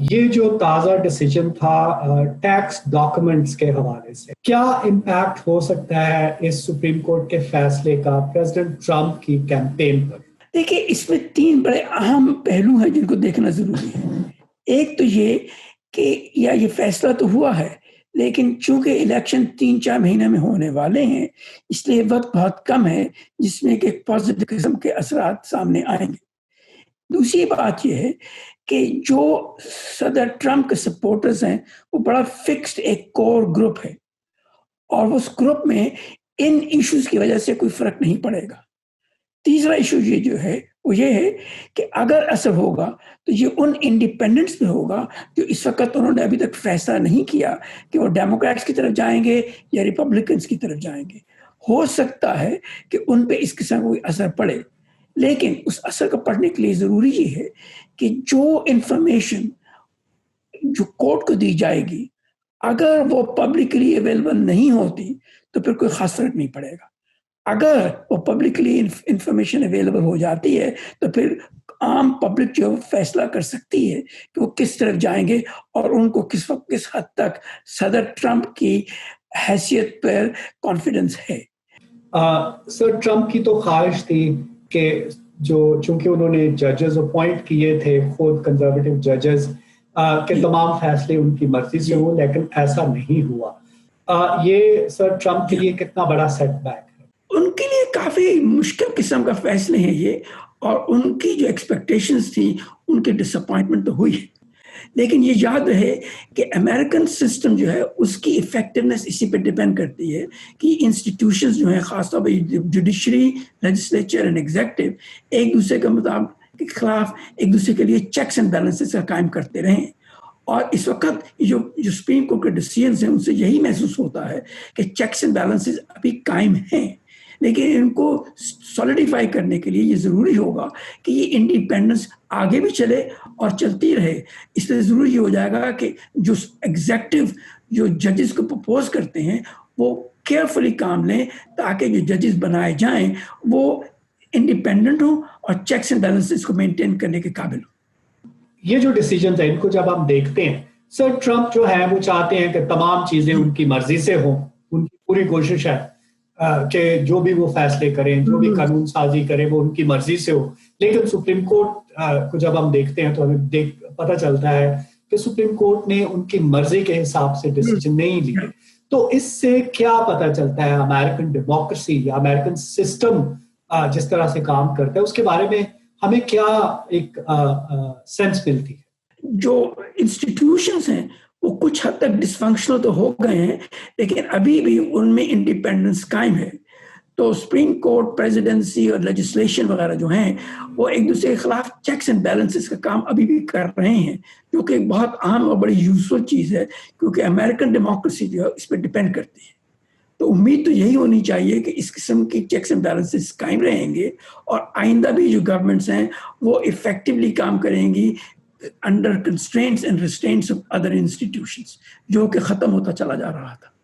یہ جو تازہ ڈیسیجن تھا ٹیکس ڈاکومنٹس کے حوالے سے، کیا امپیکٹ ہو سکتا ہے اس سپریم کورٹ کے فیصلے کا پریزیڈنٹ ٹرمپ کی کیمپین پر؟ دیکھیے، اس میں تین بڑے اہم پہلو ہیں جن کو دیکھنا ضروری ہے۔ ایک تو یہ کہ یہ فیصلہ تو ہوا ہے، لیکن چونکہ الیکشن 3-4 مہینے میں ہونے والے ہیں، اس لیے وقت بہت کم ہے جس میں کہ پازیٹیو قسم کے اثرات سامنے آئیں گے۔ دوسری بات یہ ہے کہ جو صدر ٹرمپ کے سپورٹرز ہیں وہ بڑا فکسڈ ایک کور گروپ ہے، اور اس گروپ میں ان ایشوز کی وجہ سے کوئی فرق نہیں پڑے گا۔ تیسرا ایشو یہ جو ہے وہ یہ ہے کہ اگر اثر ہوگا تو یہ ان انڈیپینڈنٹس پہ ہوگا جو اس وقت انہوں نے ابھی تک فیصلہ نہیں کیا کہ وہ ڈیموکریٹس کی طرف جائیں گے یا ریپبلکنس کی طرف جائیں گے۔ ہو سکتا ہے کہ ان پہ اس قسم کا کوئی اثر پڑے، لیکن اس اثر کو پڑھنے کے لیے ضروری یہ ہے کہ جو انفارمیشن جو کورٹ کو دی جائے گی اگر وہ پبلکلی اویلیبل نہیں ہوتی تو پھر کوئی خاص فرق نہیں پڑے گا۔ اگر وہ پبلکلی انفارمیشن اویلیبل ہو جاتی ہے تو پھر عام پبلک جو فیصلہ کر سکتی ہے کہ وہ کس طرف جائیں گے اور ان کو کس وقت کس حد تک صدر ٹرمپ کی حیثیت پر کانفیڈنس ہے۔ سر، ٹرمپ کی تو خواہش تھی کہ چونکہ انہوں نے ججز اپوائنٹ کیے تھے، خود کنزرویٹو ججز، کہ تمام فیصلے ان کی مرضی سے ہوں، لیکن ایسا نہیں ہوا۔ یہ سر ٹرمپ کے لیے کتنا بڑا سیٹ بیک ہے؟ ان کے لیے کافی مشکل قسم کا فیصلے ہیں یہ، اور ان کی جو ایکسپیکٹیشنز تھی ان کی ڈس اپوائنٹمنٹ تو ہوئی ہے، لیکن یہ یاد رہے کہ امریکن سسٹم جو ہے اس کی افیکٹونیس اسی پہ ڈیپینڈ کرتی ہے کہ انسٹیٹیوشنز جو ہیں، خاص طور پہ جوڈیشری، لیجسلیچر اینڈ ایگزیکٹو، ایک دوسرے کے مطابق کے خلاف ایک دوسرے کے لیے چیکس اینڈ بیلنسز کا قائم کرتے رہیں۔ اور اس وقت جو سپریم کورٹ کے ڈیسیژنز ہیں ان سے یہی محسوس ہوتا ہے کہ چیکس اینڈ بیلنسز ابھی قائم ہیں، لیکن ان کو سولیڈیفائی کرنے کے لیے یہ ضروری ہوگا کہ یہ انڈیپینڈنس آگے بھی چلے اور چلتی رہے۔ اس لیے ضروری ہو جائے گا کہ جو ایگزیکٹو جو ججز کو پرپوز کرتے ہیں وہ کیئرفلی کام لیں تاکہ جو ججز بنائے جائیں وہ انڈیپینڈنٹ ہوں اور چیکس اینڈ بیلنسز کو مینٹین کرنے کے قابل ہوں۔ یہ جو ڈیسیجنز ہیں ان کو جب ہم دیکھتے ہیں، سر ٹرمپ جو ہے وہ چاہتے ہیں کہ تمام چیزیں ان کی مرضی سے ہوں، ان کی پوری کوشش ہے کہ جو بھی وہ فیصلے کریں، جو بھی قانون سازی کریں وہ ان کی مرضی سے ہو۔ لیکن سپریم کورٹ کو جب ہم دیکھتے ہیں تو ہمیں پتہ چلتا ہے کہ سپریم کورٹ نے ان کی مرضی کے حساب سے ڈیسیجن نہیں لیے۔ تو اس سے کیا پتہ چلتا ہے امریکن ڈیموکریسی یا امریکن سسٹم جس طرح سے کام کرتا ہے، اس کے بارے میں ہمیں کیا ایک سینس ملتی ہے؟ جو انسٹیٹیوشنز ہیں وہ کچھ حد تک ڈس فنکشنل تو ہو گئے ہیں، لیکن ابھی بھی ان میں انڈیپینڈنس قائم ہے۔ تو سپریم کورٹ، پریزیڈنسی اور لیجسلیشن وغیرہ جو ہیں وہ ایک دوسرے کے خلاف چیکس اینڈ بیلنسز کا کام ابھی بھی کر رہے ہیں، جو کہ ایک بہت اہم اور بڑی یوزفل چیز ہے، کیونکہ امریکن ڈیموکریسی جو ہے اس پہ ڈیپینڈ کرتی ہے۔ تو امید تو یہی ہونی چاہیے کہ اس قسم کی چیکس اینڈ بیلنسز قائم رہیں گے، اور آئندہ بھی جو گورنمنٹس ہیں وہ افیکٹولی کام کریں گی under constraints and restraints of other institutions, جو کہ ختم ہوتا چلا جا رہا تھا۔